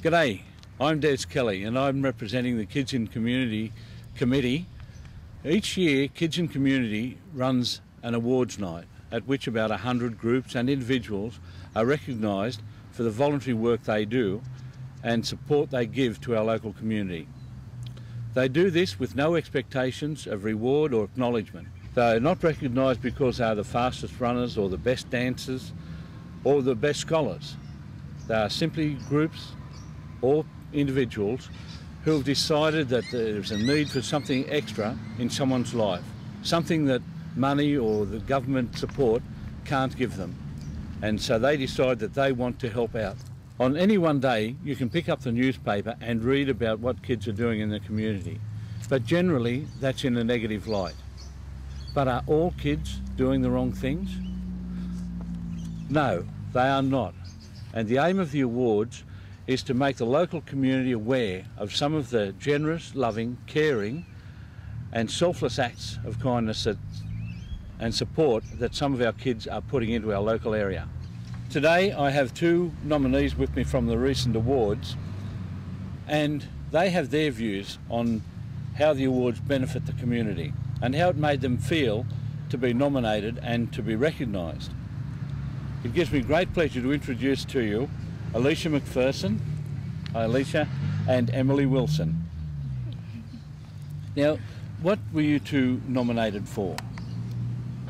G'day, I'm Des Kelly and I'm representing the Kids in Community Committee. Each year, Kids in Community runs an awards night at which about 100 groups and individuals are recognised for the voluntary work they do and support they give to our local community. They do this with no expectations of reward or acknowledgement. They are not recognised because they are the fastest runners or the best dancers or the best scholars. They are simply groups or individuals who have decided that there's a need for something extra in someone's life, something that money or the government support can't give them. And so they decide that they want to help out. On any one day, you can pick up the newspaper and read about what kids are doing in the community. But generally, that's in a negative light. But are all kids doing the wrong things? No, they are not. And the aim of the awards is to make the local community aware of some of the generous, loving, caring and selfless acts of kindness and support that some of our kids are putting into our local area. Today I have two nominees with me from the recent awards, and they have their views on how the awards benefit the community and how it made them feel to be nominated and to be recognised. It gives me great pleasure to introduce to you Alicia McPherson, Alicia, and Emily Wilson. Now, what were you two nominated for?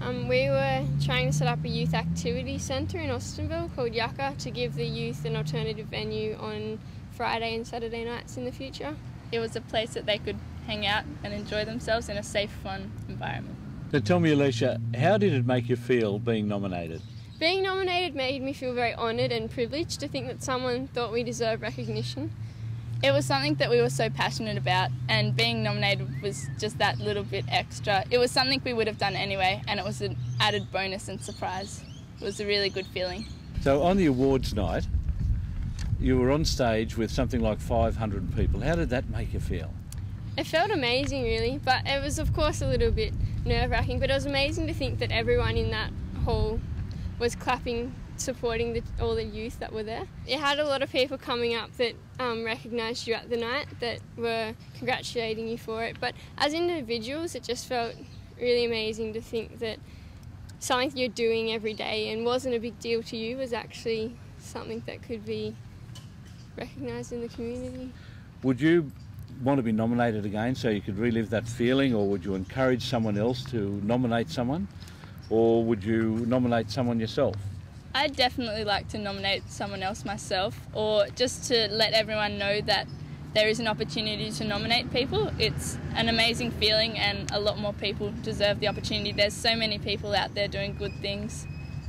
We were trying to set up a youth activity centre in Austinville called Yucca to give the youth an alternative venue on Friday and Saturday nights in the future. It was a place that they could hang out and enjoy themselves in a safe, fun environment. So tell me, Alicia, how did it make you feel being nominated? Being nominated made me feel very honoured and privileged to think that someone thought we deserved recognition. It was something that we were so passionate about, and being nominated was just that little bit extra. It was something we would have done anyway, and it was an added bonus and surprise. It was a really good feeling. So on the awards night, you were on stage with something like 500 people. How did that make you feel? It felt amazing, really, but it was of course a little bit nerve-wracking, but it was amazing to think that everyone in that hall was clapping, supporting all the youth that were there. It had a lot of people coming up that recognised you at the night, that were congratulating you for it, but as individuals it just felt really amazing to think that something you're doing every day and wasn't a big deal to you was actually something that could be recognised in the community. Would you want to be nominated again so you could relive that feeling, or would you encourage someone else to nominate someone, or would you nominate someone yourself? I'd definitely like to nominate someone else myself, or just to let everyone know that there is an opportunity to nominate people. It's an amazing feeling and a lot more people deserve the opportunity. There's so many people out there doing good things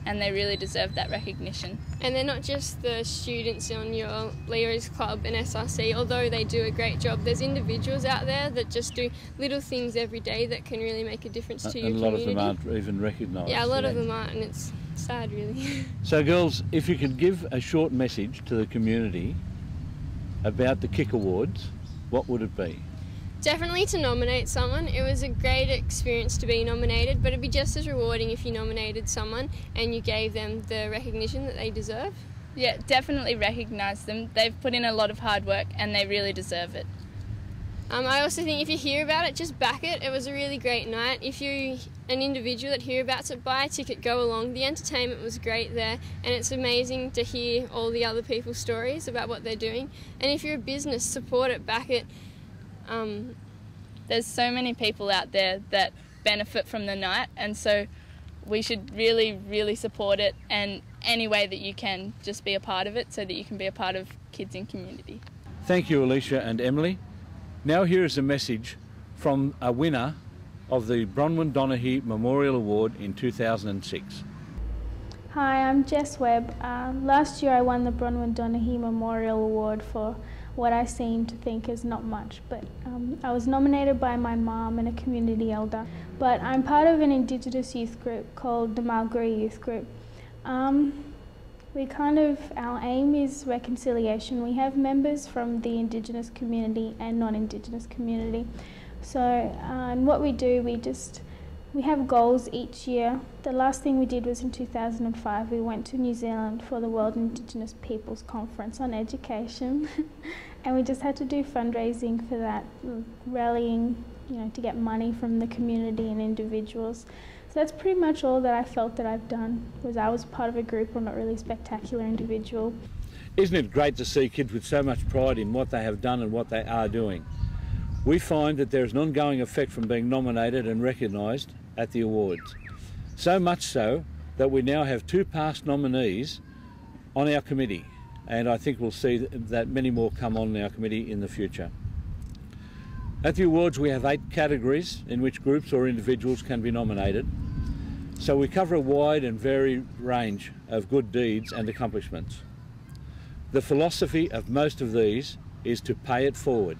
and they really deserve that recognition. And they're not just the students on your Leo's Club and SRC, although they do a great job. There's individuals out there that just do little things every day that can really make a difference to your community. And a lot of them aren't even recognised. Yeah, a lot of them aren't, and it's sad, really. So girls, if you could give a short message to the community about the KIC Awards, what would it be? Definitely to nominate someone. It was a great experience to be nominated, but it'd be just as rewarding if you nominated someone and you gave them the recognition that they deserve. Yeah, definitely recognise them. They've put in a lot of hard work and they really deserve it. I also think if you hear about it, just back it. It was a really great night. If you're an individual that hear about it, buy a ticket, go along. The entertainment was great there, and it's amazing to hear all the other people's stories about what they're doing. And if you're a business, support it, back it. There's so many people out there that benefit from the night, and so we should really, really support it, and any way that you can, just be a part of it so that you can be a part of Kids in Community. Thank you, Alicia and Emily. Now here is a message from a winner of the Bronwyn Donaghy Memorial Award in 2006. Hi, I'm Jess Webb. Last year I won the Bronwyn Donaghy Memorial Award for what I seem to think is not much, but I was nominated by my mum and a community elder. But I'm part of an Indigenous youth group called the Marlgary Youth Group. Our aim is reconciliation. We have members from the Indigenous community and non-Indigenous community. So, and what we do, we just We have goals each year. The last thing we did was in 2005. We went to New Zealand for the World Indigenous Peoples Conference on Education and we just had to do fundraising for that, rallying, to get money from the community and individuals. So that's pretty much all that I felt that I've done. I was part of a group. I'm not really a spectacular individual. Isn't it great to see kids with so much pride in what they have done and what they are doing? We find that there is an ongoing effect from being nominated and recognised at the awards. So much so that we now have 2 past nominees on our committee, and I think we'll see that many more come on our committee in the future. At the awards we have 8 categories in which groups or individuals can be nominated, so we cover a wide and varied range of good deeds and accomplishments. The philosophy of most of these is to pay it forward.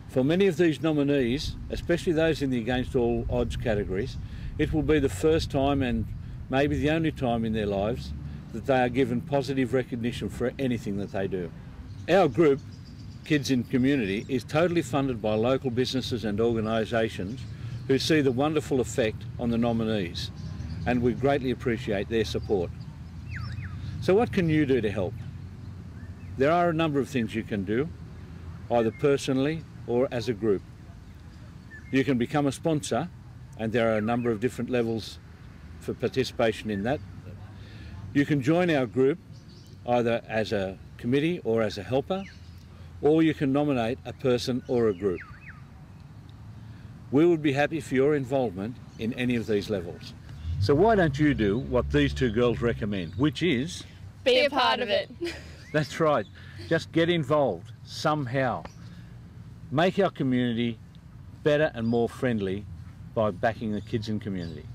For many of these nominees, especially those in the against all odds categories, it will be the first time and maybe the only time in their lives that they are given positive recognition for anything that they do. Our group, Kids in Community, is totally funded by local businesses and organisations who see the wonderful effect on the nominees, and we greatly appreciate their support. So what can you do to help? There are a number of things you can do, either personally or as a group. You can become a sponsor, and there are a number of different levels for participation in that. You can join our group either as a committee or as a helper, or you can nominate a person or a group. We would be happy for your involvement in any of these levels. So why don't you do what these 2 girls recommend, which is... Be a part of it. That's right. Just get involved somehow. Make our community better and more friendly by backing the Kids in Community.